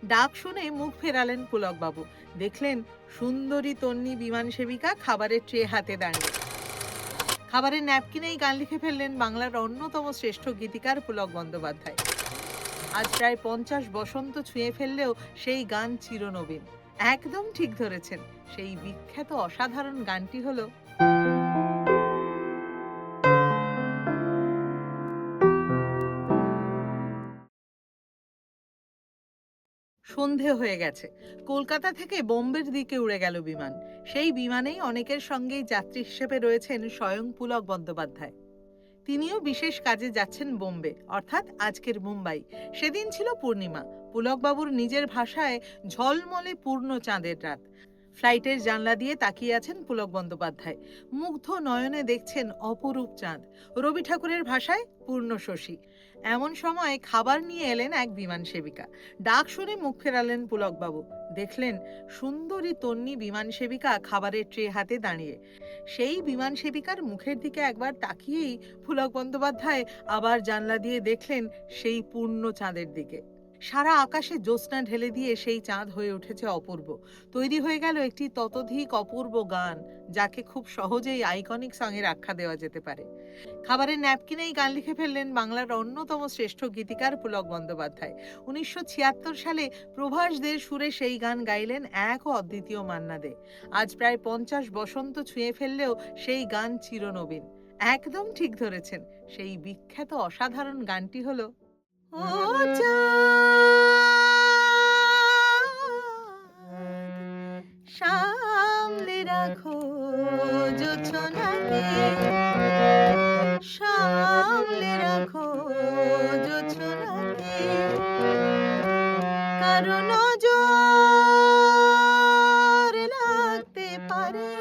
ডাক শুনে মুখ ফেরালেন পুলকবাবু। দেখলেন সুন্দরী তন্নি বিমান সেবিকা খাবারের ট্রে হাতে দাঁড়িয়ে। খাবারের ন্যাপকিনেই গান লিখে ফেললেন বাংলার অন্যতম শ্রেষ্ঠ গীতিকার পুলক বন্দ্যোপাধ্যায়। আজ প্রায় 50 বসন্ত ছুঁয়ে ফেললেও সেই গান চিরনবীন। একদম ঠিক ধরেছেন, সেই বিখ্যাত অসাধারণ গানটি হলো সন্ধে হয়ে গেছে, কলকাতা থেকে বোম্বের দিকে উড়ে গেল বিমান। সেই বিমানেই অনেকের সঙ্গেই যাত্রী হিসেবে রয়েছেন স্বয়ং পুলক বন্দ্যোপাধ্যায়। তিনিও বিশেষ কাজে যাচ্ছেন বোম্বে, অর্থাৎ আজকের মুম্বাই। সেদিন ছিল পূর্ণিমা। পুলকবাবুর নিজের ভাষায় ঝলমলে পূর্ণ চাঁদের রাত। ফ্লাইটের জানলা দিয়ে তাকিয়ে আছেন পুলক বন্দ্যোপাধ্যায়। মুগ্ধ নয়নে দেখছেন অপরূপ চাঁদ। রবি ঠাকুরের ভাষায় পূর্ণ শশী। এমন সময় খাবার নিয়ে এলেন এক বিমান সেবিকা। ডাক শুনে মুখ ফেরালেন পুলকবাবু। দেখলেন সুন্দরী তন্নি বিমান সেবিকা খাবারের ট্রে হাতে দাঁড়িয়ে। সেই বিমান সেবিকার মুখের দিকে একবার তাকিয়েই পুলক বন্দ্যোপাধ্যায় আবার জানলা দিয়ে দেখলেন সেই পূর্ণ চাঁদের দিকে। সারা আকাশে জ্যোৎস্না ঢেলে দিয়ে সেই চাঁদ হয়ে উঠেছে অপূর্ব। তৈরি হয়ে গেল একটি ততোধিক অপূর্ব গান, যাকে খুব সহজেই আইকনিক সঙের আখ্যা দেওয়া যেতে পারে। খাবারের ন্যাপকিনেই গান লিখে ফেললেন বাংলার অন্যতম শ্রেষ্ঠ গীতিকার পুলক বন্দ্যোপাধ্যায়। 1976 সালে প্রভাস দের সুরে সেই গান গাইলেন এক ও অদ্বিতীয় মান্না দে। আজ প্রায় 50 বসন্ত ছুঁয়ে ফেললেও সেই গান চিরনবীন। একদম ঠিক ধরেছেন, সেই বিখ্যাত অসাধারণ গানটি হলো ও চাঁদ, সামলে রাখো জোছনাকে, সামলে রাখো জোছনাকে, কারণ নজর লাগতে পারে,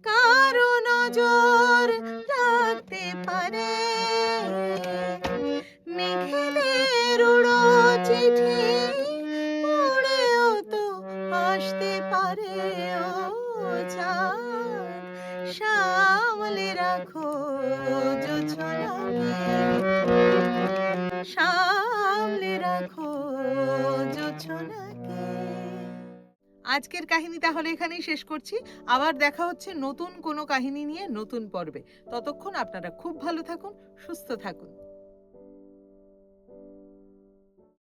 কারণ নজর লাগতে পারে, মেঘেদের উড়ো চিঠি উড়েও তো আসতে পারে। ও চাঁদ, সামলে রাখো জোছনাকে, সামলে রাখো জোছনাকে। আজকের কাহিনী তাহলে এখানেই শেষ করছি। আবার দেখা হচ্ছে নতুন কোনো কাহিনী নিয়ে নতুন পর্বে। ততক্ষণ আপনারা খুব ভালো থাকুন, সুস্থ থাকুন।